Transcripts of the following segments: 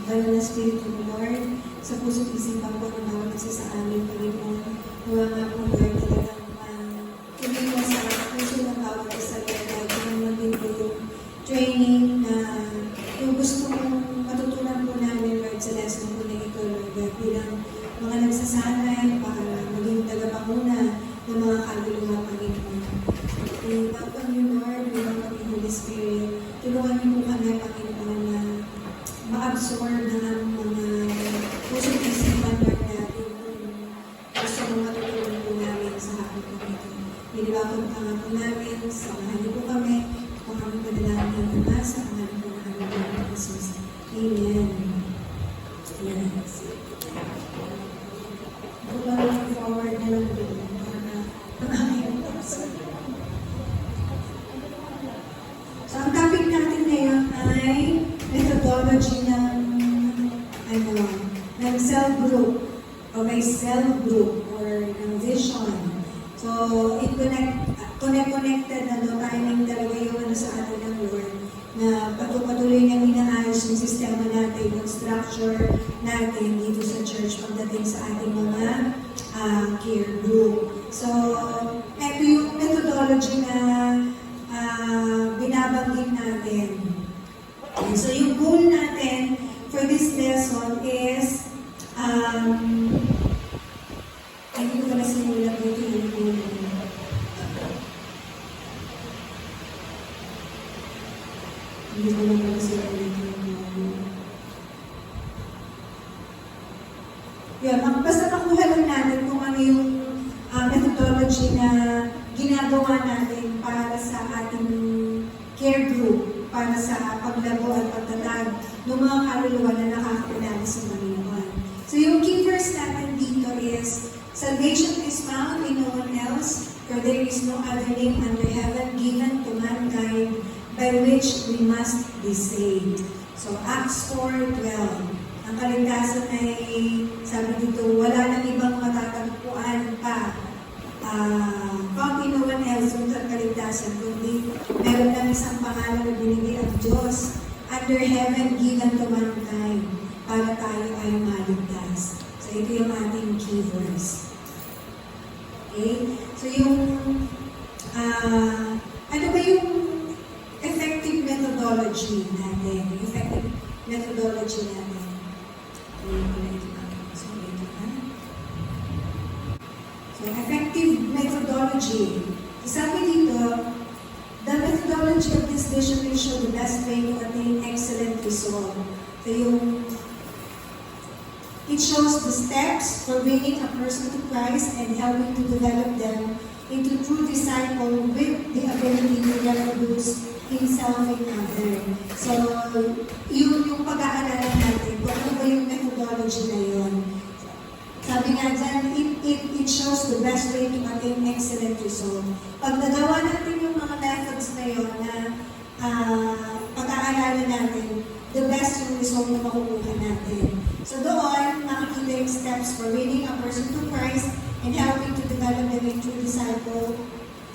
banal na Espiritu mo, Lord, sa puso't isipan po ng bawat isa sa amin, Panginoon. Nawa nga po, Lord, talagang tuloy mo sa puso ng bawat isa, Lord, na maging po yung training na yung gusto mong matutunan po namin, Lord, sa lesson po na ito, Lord, bilang mga nagsasanay para maging tagapanguna ng mga kaluluwa, Panginoon. Welcome you, Lord, welcome you, Holy Spirit. Tulungan niyo po kami, Panginoon, na ma-absorb ng mga pusong isipan, Lord, natin kung gusto mong matutunan po namin sa hapon po ito. Nilibakot ang po namin, samahan niyo po kami, kung kami padalangin ng Ama, sa pangalan po ng aming Panginoon Jesus. Amen. Yes. Looking forward na lang din para so, ang topic natin ngayon ay methodology ng self-group o may self-group or ng vision. So, connected na doon tayo ng talaga yung sa atin ng Lord na patuloy niyang inaayos yung sistema natin, yung structure natin dito sa church pagdating sa ating mga care group. So, ito yung methodology na binabanggit natin. Okay, so, yung goal natin for this lesson is hindi ko pala sinulat dito yung goal. Hindi ko lang pala sinulat dito yung goal. Yun, basta makuha lang natin kung ano yung methodology na ginagawa natin para sa ating care group, para sa paglabo at pagtatag ng mga kaluluwa na nakakakilala sa Panginoon. So yung key verse natin dito is, salvation is found in no one else, for there is no other name under heaven given to mankind by which we must be saved. So Acts 4:12. Ang kaligtasan ay, sabi dito, wala nang ibang matatagpuan pa. Found in no one else yung kaligtasan, kundi meron lang isang pangalan na binigay ang Diyos under heaven given to mankind para tayo ay maligtas. So ito yung ating key verse. Okay? So yung ano ba yung effective methodology natin? Effective methodology natin. So, effective methodology. Sabi dito, the methodology of this vision will show the best way to attain excellent result. So, it shows the steps for bringing a person to Christ and helping to develop them into true disciple with the ability to reproduce himself in other. So, yun yung pag-aaralan natin, kung ano ba yung methodology na yun. Sabi nga dyan, it shows the best way to attain excellent result. Pag nagawa natin yung mga methods na yun na pag-aaralan natin, the best yung result na makukuha natin. So doon, makikita yung steps for leading a person to Christ and helping to develop them into true disciple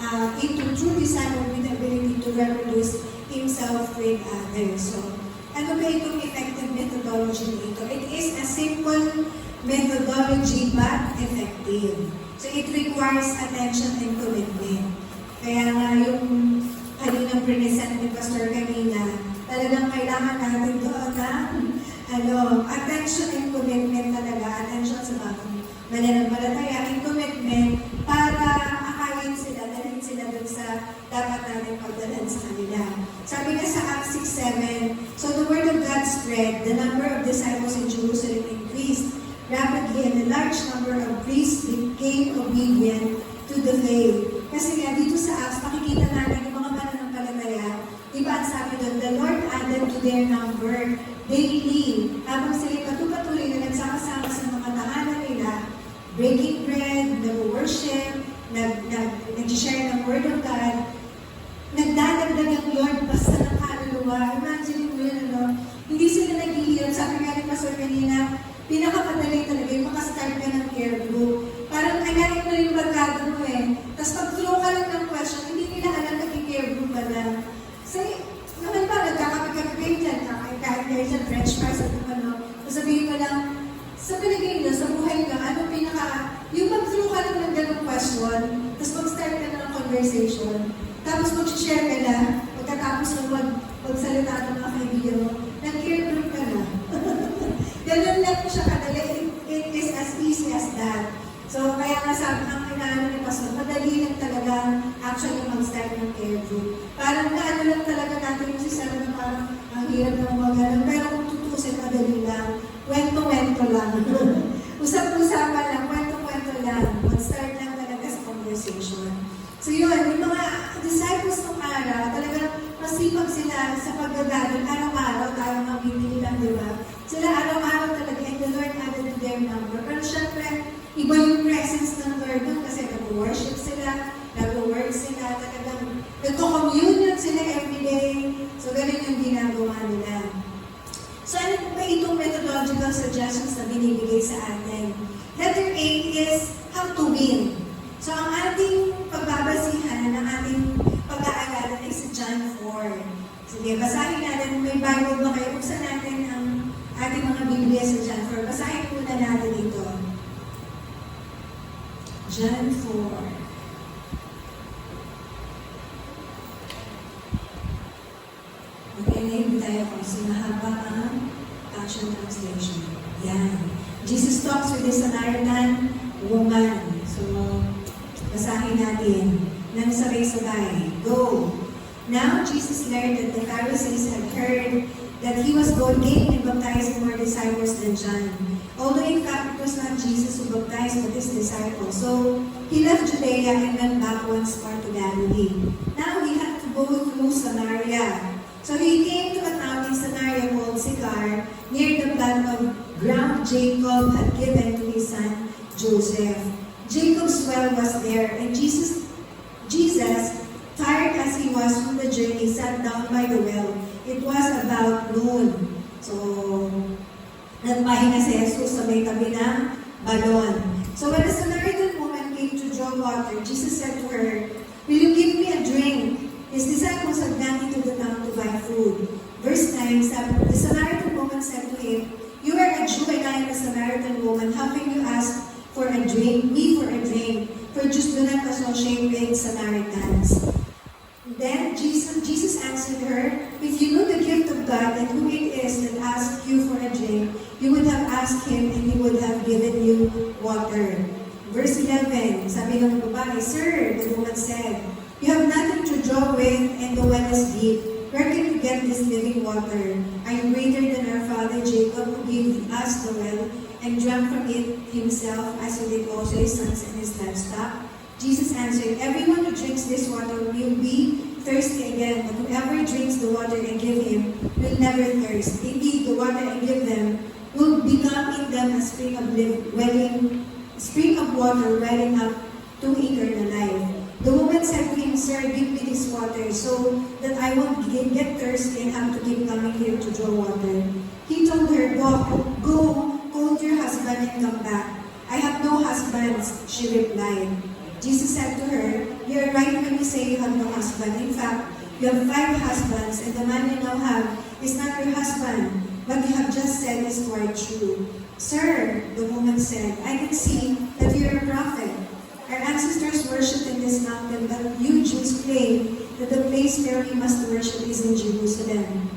with the ability to reproduce himself with others. So, ano ba itong effective methodology nito? It is a simple methodology but effective. So, it requires attention and commitment. Kaya nga yung kaninang present ni Pastor kanina, talagang kailangan natin doon na attention and commitment talaga. Attention sa mga mananampalataya and commitment para akayin sila, dalhin sila doon sa dapat natin pagdalan sa kanila. Sabi nga sa Acts 6:7, so the word of God spread, the number of disciples in Jerusalem increased rapidly, and a large number of priests became obedient to the faith. Kasi nga dito sa Acts, makikita natin yung mga mananampalataya. Diba ang sabi doon, the Lord added to their number daily. Habang sila patuloy na nagsama-sama sa mga tahanan nila, breaking bread, nag-worship, nag-share ng Word of God, nagdadagdag ang Lord basta ng kaluluwa. Imagine mo yun, hindi sila naghihirap. Sabi nga ni Pastor kanina, pinakapadali talaga yung makastart ka ng care group. Parang kanyari mo yung barkada mo Tapos pag-throw ka lang ng question, hindi nila alam nag-care group ka na. Say, naman ba, nagkakapit-kapit dyan, kakain kayo dyan, French fries at ano. Sabihin mo lang, sa palagay niyo, sa buhay ka, ano yung mag-through ka lang ng ganong question, tapos mag-start ka na ng conversation, tapos mag-share ka na, pagkatapos na magsalita ng mga kaibigan mo, nag-care group ka na. Ganun lang po siya kadali. It is as easy as that. So, kaya nga sabi ang inaano ni Pastor, madali lang talaga actually mag-start ng care group. Parang naano lang talaga natin yung sisara na parang ang hirap ng mga ganun. Pero kung tutusin, madali lang. Kwento-kwento lang. Usap-usapan lang, kwento-kwento lang. Mag-start lang talaga sa conversation. So yun, yung mga disciples ng araw, talagang masipag sila sa pagdadalon. Araw-araw tayo mamimili lang, di ba? Sila araw-araw talaga, and the Lord added to their number. Pero syempre, iba yung presence ng Lord doon kasi nag-worship sila, nag-work sila, talagang nagko-communion sila everyday. So ganun yung ginagawa nila. So ano po ba itong methodological suggestions na binibigay sa atin? Letter A is how to win. So ang ating pagbabasihan ng ating pag-aaralan ay si John 4. Sige, basahin natin. May Bible ba kayo? Buksan natin ang ating mga Biblia sa John 4. Basahin muna natin ito. John 4. Okay, tayo kasi mahaba ang Passion Translation. Yan. Jesus talks with the Samaritan woman. So, basahin natin nang sabay-sabay. Go! Now, Jesus learned that the Pharisees had heard that he was going and baptizing more disciples than John. Although in fact, it was not Jesus who baptized, but his disciples. So, he left Judea and went back once more to Galilee. Now, he had to go through Samaria. So he came to a town in Samaria called Sychar, near the plot of ground Jacob had given to his son Joseph. Jacob's well was there, and Jesus, tired as he was from the journey, sat down by the well. It was about noon. So, nagpahinga si Jesus sa may tabi ng balon. So when the Samaritan woman came to draw water, Jesus said to her, "Will you give me a drink?" His disciples had gone into the town to buy food. Verse 9, the Samaritan woman said to him, "You are a Jew and I am a Samaritan woman. How can you ask for a drink, me for a drink? For Jews do not associate with Samaritans." Then Jesus answered her, "If you knew the gift of God and who it is that asked you for a drink, you would have asked him and he would have given you water." Verse 11, sabi ng babae, "Sir," the woman said, "you have nothing to draw with and the well is deep. Where can you get this living water? Are you greater than our father Jacob, who gave us the well and drank from it himself, as did also his sons and his livestock?" Jesus answered, "Everyone who drinks this water will be thirsty again, but whoever drinks the water I give him will never thirst. Indeed, the water I give them will become in them a spring of water welling up to eternal life." The woman said to him, "Sir, give me this water so that I won't get thirsty and have to keep coming here to draw water." He told her, Go, call your husband and come back." "I have no husbands," she replied. Jesus said to her, "You are right when you say you have no husband. In fact, you have 5 husbands, and the man you now have is not your husband. What you have just said is quite true." "Sir," the woman said, "I can see that you are a prophet. Our ancestors worshipped in this mountain, but you Jews claim that the place where we must worship is in Jerusalem."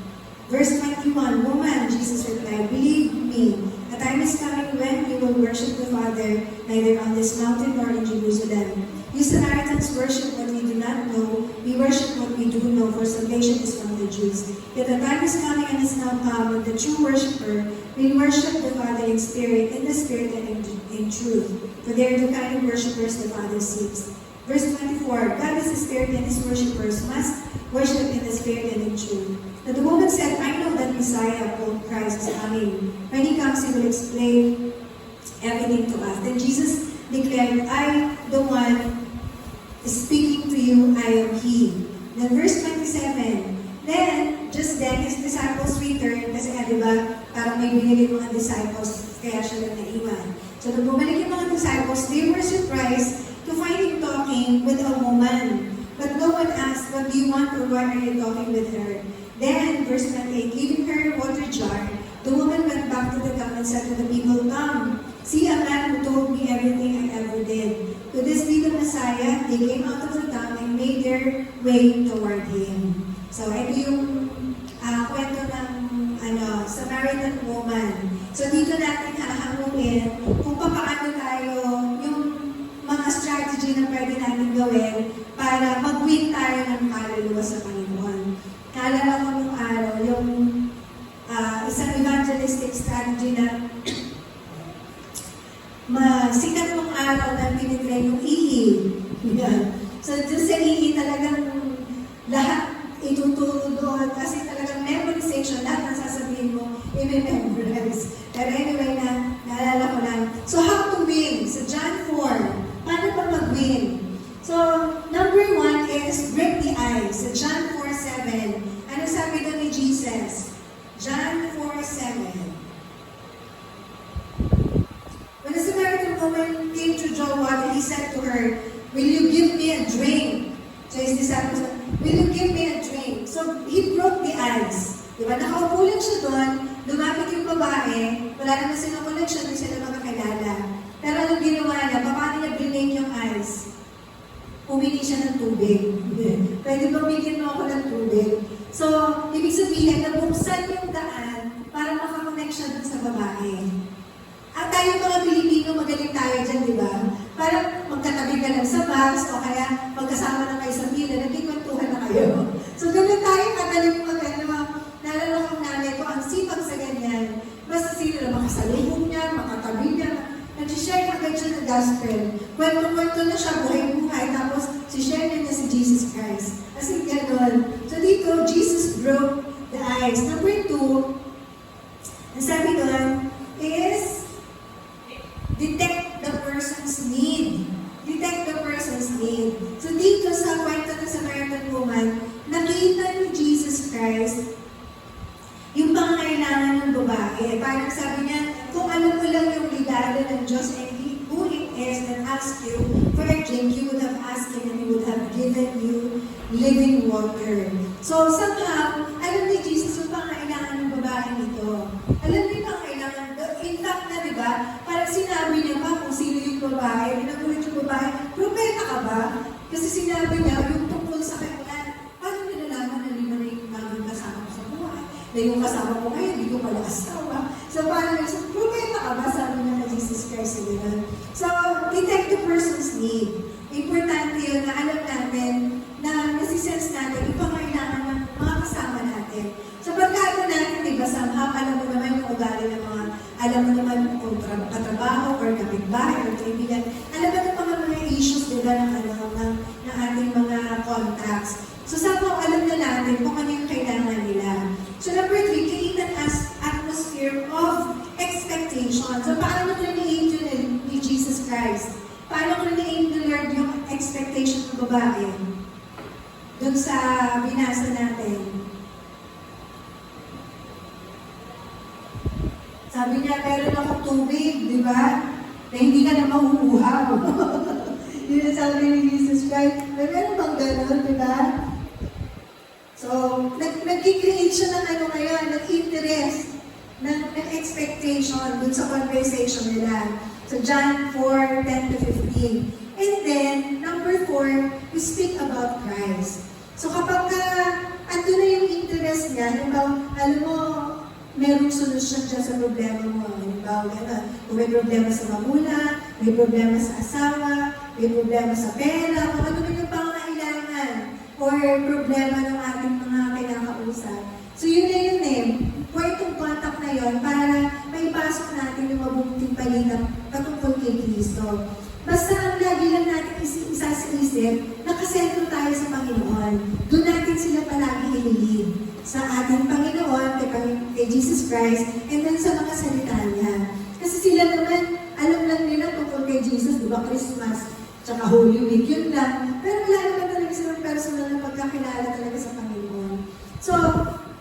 Verse 21, "Woman," Jesus replied, "believe me, a time is coming when you will worship the Father, neither on this mountain nor in Jerusalem. You Samaritans worship what we do not know, we worship what we do know, for salvation is from the Jews. Yet the time is coming and is now come when the true worshiper will worship the Father in spirit and in truth. For they are the kind of worshippers the Father seeks." Verse 24, "God is the Spirit, and his worshippers must worship in the Spirit and in truth." Now the woman said, "I know that Messiah, called Christ, is coming. When he comes, he will explain everything to us." Then Jesus declared, "I, the one speaking to you, I am he." Then verse 27, just then, his disciples returned, kasi nga diba, parang may binili mga disciples, kaya siya lang naiwan. So nung bumalik yung mga disciples, they were surprised to find him talking with a woman. But no one asked, what do you want or why are you talking with her? Then, verse 28, giving her a water jar, the woman went back to the camp and said to the people, come, see a man who told me everything I ever did. Could this be the Messiah? They came out of the town and made their way toward him. So, ito yung kwento ng Samaritan woman. So, dito natin hahanguin kung paano tayo, yung mga strategy na pwede natin gawin para mag-win tayo ng kaluluwa sa Panginoon. Naalala ko nung araw, yung isang evangelistic strategy na sikat nung araw na pinitry yung EE. Yeah. So, doon sa EE talagang lahat ituturo doon kasi talagang memorization, lahat ang sasabihin mo, i-memorize. Pero anyway, naalala ko lang. So, how to win? So, John 4, paano pa mag-win? So, number 1 is break the ice. So, John 4:7. Ano sabi doon ni Jesus? John 4:7. When the Samaritan woman came to draw water, he said to her, will you give me a drink? So his disciples said, will you give me a drink? So he broke the ice. Diba? Nakaupo lang siya doon, lumapit yung babae, wala naman silang connection, hindi sila makakilala. Pero anong ginawa niya? Paano niya binake yung ice? Pumili siya ng tubig. Pwede ba bigyan mo ako ng tubig? So, ibig sabihin, nabuksan yung daan para makakonect siya dun sa babae. At tayo mga Pilipino, magaling tayo dyan, di ba? Parang magkatabi ka lang sa bus, o kaya magkasama na kayo sa pila, nagkikwentuhan na kayo. So, ganun tayo, kadaling naalala kong nanay ko, ang sipag sa ganyan. Basta sila na makasalubong niya, makatabi niya, nag-share agad siya ng gospel. Kwento-kwento na siya, buhay-buhay, tapos si-share niya si Jesus Christ. Kasi gano'n. So dito, Jesus broke the ice. Number 2, ang sabi doon is, detect the person's need. Detect the person's need. So dito sa kwento ng Samaritan woman, nakita ni Jesus Christ yung pangangailangan ng babae. Parang sabi niya, kung alam mo lang yung ligado ng Diyos and who it is that asked you for a drink, you would have asked Him and He would have given you living water. So somehow, alam ni Jesus yung pangangailangan ng babae nito. Alam niyo yung pangangailangan. In fact na, di ba, parang sinabi niya pa kung sino yung babae, pinagulit yung babae, propeta ka ba? Kasi sinabi niya, yung tungkol sa kanya, paano niya nalaman na lima na yung maging kasama ko sa buhay? Na yung kasama ko ngayon, hindi ko pala asawa. So parang niya, propeta ka ba? Sabi niya na Jesus Christ sa ganun. So, detect the person's need. Importante yun na alam natin na nasisense natin yung pangailangan ng mga kasama natin. Sa pagkato natin, di ba, somehow, alam mo naman yung ugali ng mga, alam mo naman kung katrabaho or kapitbahay or kaibigan, alam mo naman mga issues, di ba, ng ating mga contacts. So, somehow, alam na natin kung ano yung kailangan nila. So, number 3, create an atmosphere of expectation. So, paano ko na-aim yun ni Jesus Christ? Paano ko na-aim ni Lord yung expectation ng babae? Doon sa binasa natin. Sabi niya, meron akong tubig, di ba? Na hindi ka na mahuhuhaw. Yun ang sabi ni Jesus Christ. Meron bang gano'n, di ba? So, nag-create siya ng ano ngayon, nag-interest, ng expectation dun sa conversation nila. So, John 4:10-15. And then, number 4, we speak about Christ. So, kapag andun na yung interest niya, alam mo, merong solusyon dyan sa problema mo. Halimbawa, kung may problema sa magulang, may problema sa asawa, may problema sa pera, kung ano man yung pangangailangan, or problema ng ating mga kinakausap. So yun na yun point of contact na yun para maipasok natin yung mabuting balita patungkol kay Kristo. Basta ang lagi lang natin isa sa isip, nakasentro tayo sa Panginoon. Doon natin sila palagi ililid sa ating Panginoon, kay Jesus Christ, and then sa mga salita niya. Kasi sila naman, alam lang nila tungkol kay Jesus, di ba, Christmas, tsaka Holy Week, yun lang. Pero wala naman talaga silang personal na pagkakilala talaga sa Panginoon. So,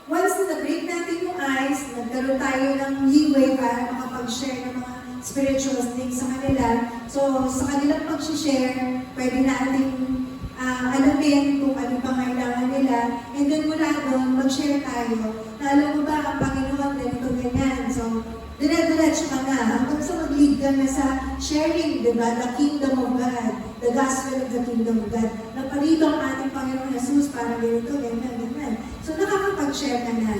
once na na-break natin yung ice, nagkaroon tayo ng leeway para makapag-share ng mga spiritual things sa kanila. So, sa kanilang pag-share, pwede natin alam din kung ano pang kailangan nila. And then mula doon, mag-share tayo. Na alam mo ba, ang Panginoon, ganito ganyan. So, dire-diretso ka na. Hanggang sa mag-lead ka na sa sharing, di ba? The kingdom of God. The gospel of the kingdom of God. Naparito ang ating Panginoon Jesus para ganito, ganyan, ganyan. So, nakakapag-share ka na.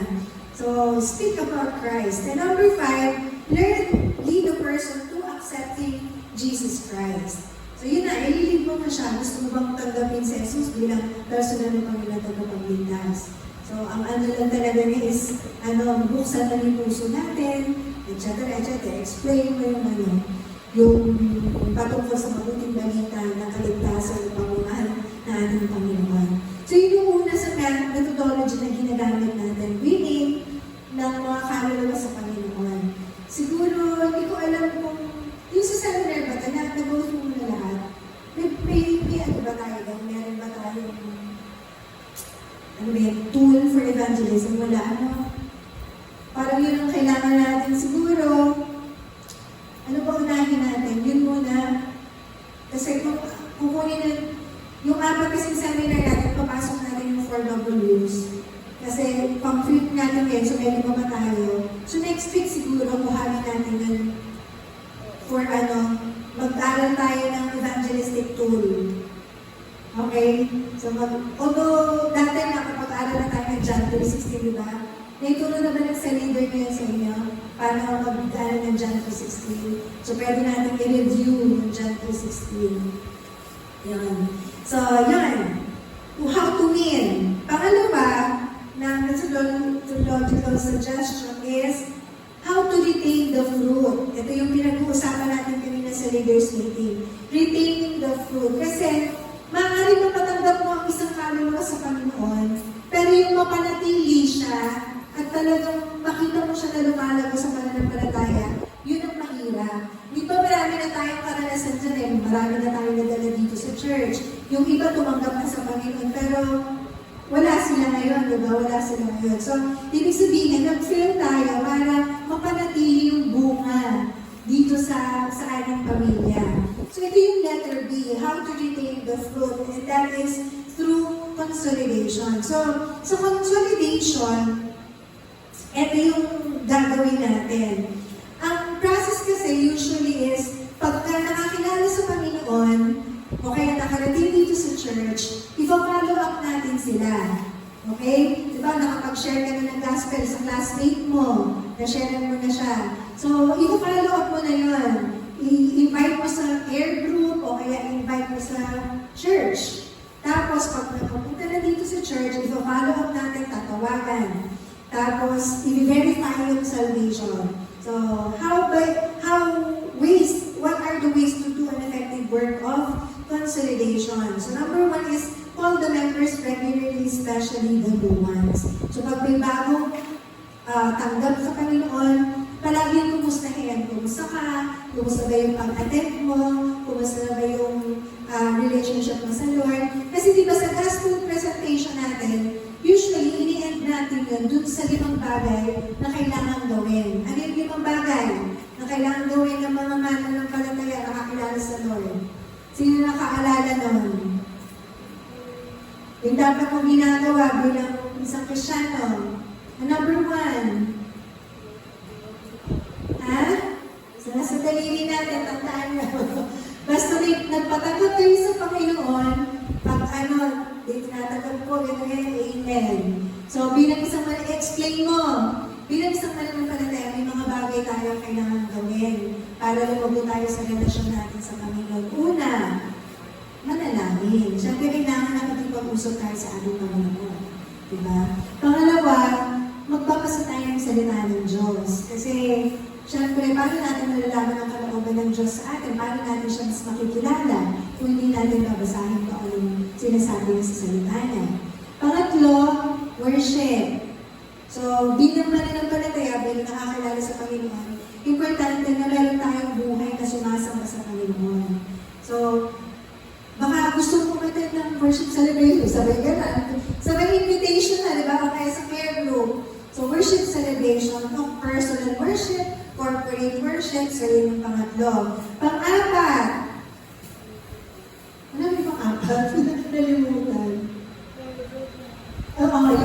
So, speak about Christ. And number 5, lead the person to accepting Jesus Christ. So yun na, ililid mo na siya. Gusto mo bang tanggapin si Jesus bilang personal na Panginoon tagapagligtas? So ang ano lang talaga niya is, buksan na yung puso natin, etc. Explain mo yung patungkol sa mabuting balita na kaligtasan ng pamamahal na ating Panginoon. So yun yung una sa methodology na ginagamit natin, winning ng mga kaluluwa sa Panginoon. Siguro, hindi ko alam kung yung sa seminar ba, nag-go through mo na lahat, may ano ba tayo doon? Meron ba tayong tool for evangelism? Wala, parang yun ang kailangan natin siguro. Ano ba unahin natin? Yun muna. Kasi kung kukunin na, yung apat kasing seminar natin, papasok natin yung 4 W's. Kasi pang-flip natin ngayon, so may lima tayo. So next week siguro, kuhanin natin yun for mag-aral tayo ng evangelistic tool. Okay? So, although dati nakapag-aral na tayo ng John 3:16, di ba? Naituro na ba sa leader ngayon sa inyo? Paano mag-aral ng John 3:16? So, pwede natin i-review yung John 3:16. Yan. So, yan. How to win. Pangalawa, na methodological suggestion is how to retain the fruit. Ito yung pinag-uusapan natin kanina sa leaders meeting. Retaining the fruit. Kasi, maaaring mapatanggap mo ang isang kaluluwa sa Panginoon, pero yung mapanatili siya, at talagang makita mo siya na lumalago sa pananampalataya, yun ang mahirap. Di ba marami na tayong karanasan dyan marami na tayong nadala dito sa church. Yung iba tumanggap na sa Panginoon, pero wala sila ngayon, di ba? Wala sila ngayon. So, ibig sabihin, nag-film tayo para mapanatili yung bunga dito sa ating pamilya. So, ito yung letter B, how to retain the fruit, and that is through consolidation. So, sa consolidation, ito yung gagawin natin. Ang process kasi usually is, pagka nakakilala sa Panginoon, o kaya nakarating dito sa church, i-follow up natin sila. Okay? Diba, nakapag-share ka na ng gospel sa classmate mo, na-share mo na siya. So, i-follow up mo na yun. I-invite mo sa care group, o kaya i-invite mo sa church. Tapos, pag nakapunta na dito sa church, i-follow up natin, tatawagan. Tapos, i-verify yung salvation. So, what are the ways to do an effective work of consolidation? So, number 1 is call the members regularly, especially the new ones. So, pag may bagong tanggap sa Panginoon, palagi kumustahin. Kumusta ka? Kumusta ba yung pag-attend mo? Kumusta ba yung relationship mo sa Lord? Kasi di ba sa gospel presentation natin, usually, ini-end natin yun dun sa 5 bagay na kailangan gawin. Ano yung 5 bagay na kailangan gawin ng mga mananampalataya na nakakilala sa Lord? Sino nakaalala nun? Yung dapat mong ginagawa bilang isang Kristyano. Number 1. Ha? So, nasa daliri natin, tandaan nyo. Basta nagpatanggap kayo sa Panginoon, pag tinatanggap ko, ganyan, amen. So, bilang isang explain mo, bilang isang mananampalataya, may mga bagay tayo kailangan gawin para lumago tayo sa relasyon natin sa Panginoon. Una, manalangin. Siyempre, kailangan na makipag-usap tayo sa ating Panginoon. Diba? Pangalawa, magbabasa tayo ng salita ng Diyos. Kasi, siyempre, paano natin malalaman ang kalooban ng Diyos sa atin? Paano natin siya mas makikilala kung hindi natin babasahin kung anong sinasabi niya sa salita niya? Pangatlo, worship. So, bilang mananampalataya, bilang nakakilala sa Panginoon, importante na meron tayong buhay na sumasamba sa Panginoon. So, baka gusto mo attend ng worship celebration, sabay gano'n. Sabay invitation na, di ba? O kaya sa prayer group. So, worship celebration, personal worship, corporate worship, so yun yung pangatlo. Pang-apat. Ano yung pang-apat? Nalimutan.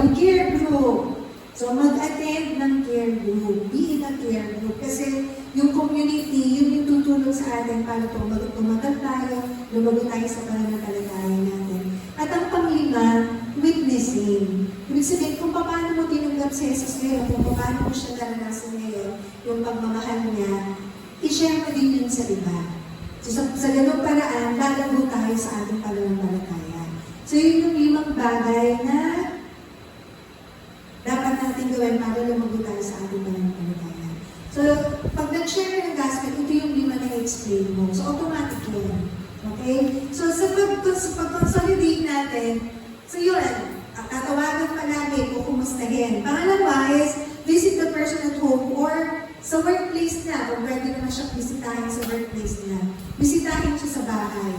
yung care group. So, mag-attend ng care group. Be in a care group. Kasi yung community, yun yung tutulong sa atin para tumagal tayo, lumago tayo sa pananampalataya natin. At ang panglima, witnessing. Ibig sabihin, kung paano mo tinanggap si Jesus ngayon, kung paano mo siya naranasan ngayon, yung pagmamahal niya, i-share mo din yun sa iba. So, sa ganung paraan, lalago tayo sa ating pananampalataya. So, yun yung 5 bagay na dapat natin gawin para lumago tayo sa ating pananampalataya. So, pag nag-share ng gospel, ito yung 5 na i-explain mo. So, automatic yun. Okay? So, sa pag-consolidate natin, so yun, tatawagan palagi o kumustahin. Pangalawa is, visit the person at home or sa workplace niya, kung pwede naman siya bisitahin sa workplace niya. Bisitahin siya sa bahay.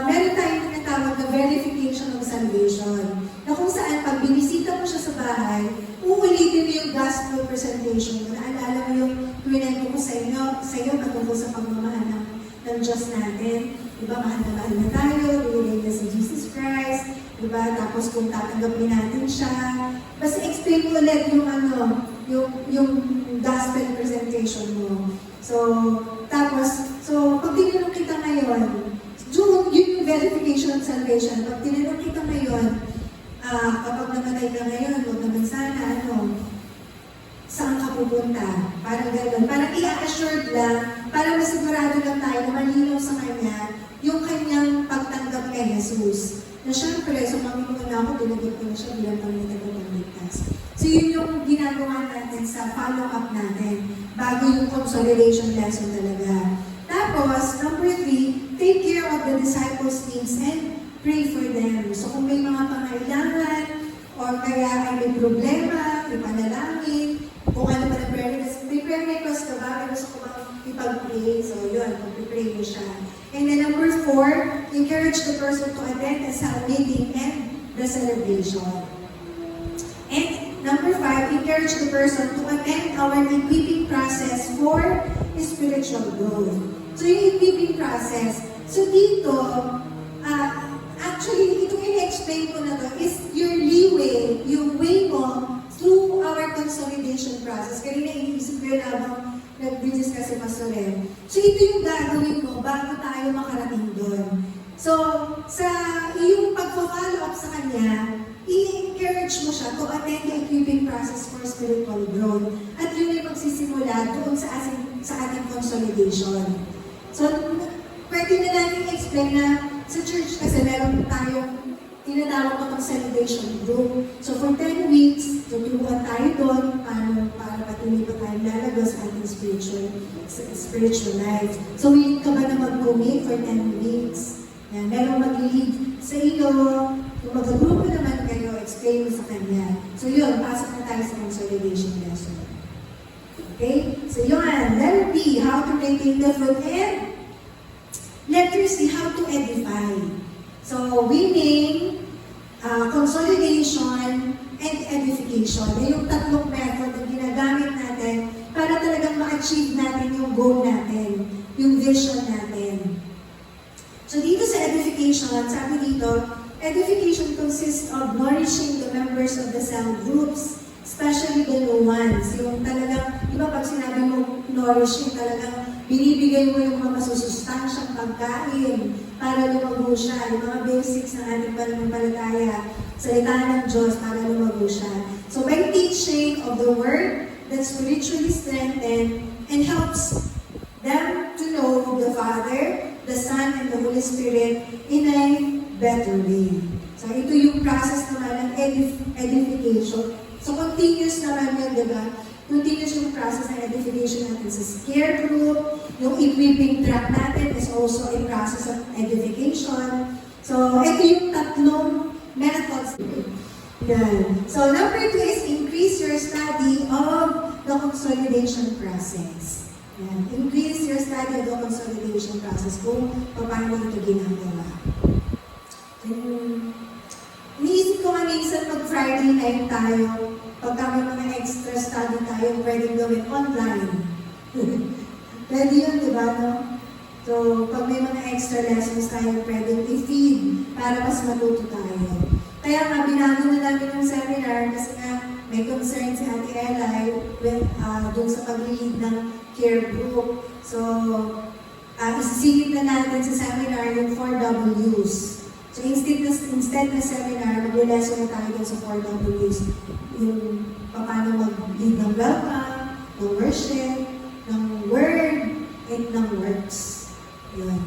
Meron tayong tinatawag na verification of salvation. Na kung saan, pag binisita mo siya sa bahay, uulitin mo yung gospel presentation mo. Naalala mo yung kwento ko sa iyo patungkol sa pagmamahal ng Diyos natin. Diba, mahal na tayo, relate na sa Jesus Christ. Diba, tapos kung tatanggapin natin siya. Basta explain mo ulit yung gospel presentation mo. So, tapos, pag tinanong kita ngayon, yun yung verification of salvation. Pag tinanong kita ngayon, kapag namatay ka ngayon, huwag naman sana, saan ka pupunta? Parang gano'n. Parang i-assured lang, para masigurado lang tayo na malinaw sa kanya yung kanyang pagtanggap kay Jesus. Na syempre, sumaming mo na ako, tinagod ko na siya bilang pagligtas. So yun yung ginagawa natin sa follow-up natin bago yung consolidation lesson talaga. Tapos, number 3, take care of the disciples' needs and pray for them. So kung may mga pangailangan or kaya ay may problema, may panalangin, kung ano pa na prayer request, may prayer request ka ba? Gusto ko bang ipag-pray? So yun, mag-pray mo siya. And then number 4, encourage the person to attend the cell meeting and the celebration. And number 5, encourage the person to attend our equipping process for spiritual growth. So yung equipping process, so dito, actually, itong in-explain ko na to is your leeway, yung way mo through our consolidation process. Kanina iniisip ko yun habang nag-discuss si Pastor Ren. So ito yung gagawin mo bago tayo makarating doon. So, sa iyong pag-follow up sa kanya, i-encourage mo siya to attend the equipping process for spiritual growth. At yun ay magsisimula doon sa ating consolidation. So, pwede na natin explain na sa church kasi meron tayong tinatawag ko consolidation group. So, for 10 weeks, tuturuan tayo doon para patuloy pa tayo lalago sa ating spiritual life. So, willing ka ba na mag-commit for 10 weeks? Yan, merong mag-lead sa iyo. Kung mag-grupo naman kayo, explain mo sa kanya. So, yun, pasok na tayo sa consolidation lesson. Okay? So, yun. Letter B, how to maintain the fruit. And letter C, how to edify. So, winning, consolidation, and edification. Yung 3 method na ginagamit natin para talagang ma-achieve natin yung goal natin, yung vision natin. So, dito sa edification, sabi dito, edification consists of nourishing the members of the cell groups, especially the new ones. Yung talagang, di ba pag sinabi mo nourishing, talagang binibigay mo yung mga masusustansyang pagkain para lumago siya. Yung mga basics ng ating pananampalataya, salita ng Diyos para lumago siya. So by teaching of the Word that spiritually strengthens and helps them to know the Father, the Son, and the Holy Spirit in a better way. So ito yung process naman ng edification. So continuous naman yun, di ba? Continuous yung process ng edification natin sa care group. Yung equipping track natin is also a process of edification. So ito yung 3 methods. Yan. So number 2 is increase your study of the consolidation process. Yan. Increase your study of the consolidation process kung paano ito ginagawa. Iniisip ko nga minsan pag Friday night tayo, pagka may mga extra study tayo, pwedeng gawin online. Pwede yun, di ba, no? So, pag may mga extra lessons tayo, pwedeng i-feed para mas matuto tayo. Kaya nga, binago na namin yung seminar kasi nga may concern si Ate Eli with, dun sa pag-lead ng care group. So, isisingit na natin sa seminar yung 4Ws. So, instead na seminar, mag-lesson na tayo dun sa 4Ws. Yung paano mag-lead ng welcome, ng worship, ng word, and ng works. Yun.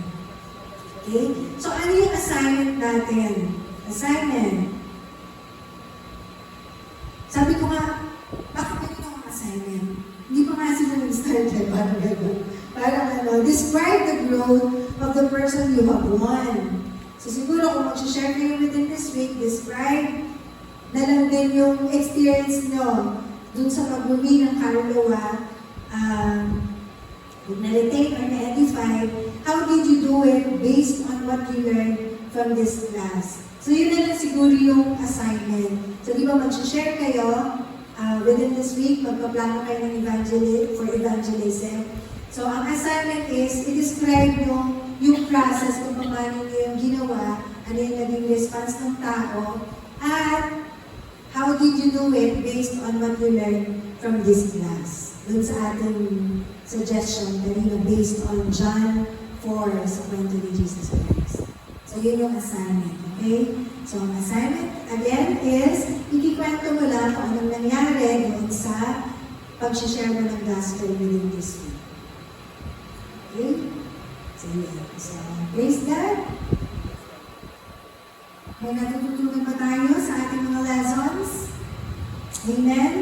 Okay? So, ano yung assignment natin? Assignment. Sabi ko nga, bakit ganito ang assignment? Hindi pa nga sila nag-start eh, parang gano'n. Parang describe the growth of the person you have won. So siguro kung mag-share kayo within this week, describe na lang din yung experience nyo dun sa pag-uwi ng kaluluwa, na-retain or na-edify, how did you do it based on what you learned from this class? So yun na lang siguro yung assignment. So di ba mag-share kayo within this week, magpaplano kayo ng for evangelism. So ang assignment is, i-describe yung process kung paano nyo yung ginawa, ano yung naging response ng tao, at how did you do it based on what you learned from this class. Dun sa ating suggestion, kanina based on John 4 sa kwento ni Jesus Christ. So yun yung assignment, okay? So ang assignment, again, is ikikwento mo lang kung anong nangyari doon sa pag-share mo ng gospel within this week. Okay? So yun. So, praise God. May natututunan ba tayo sa ating mga lessons? Amen?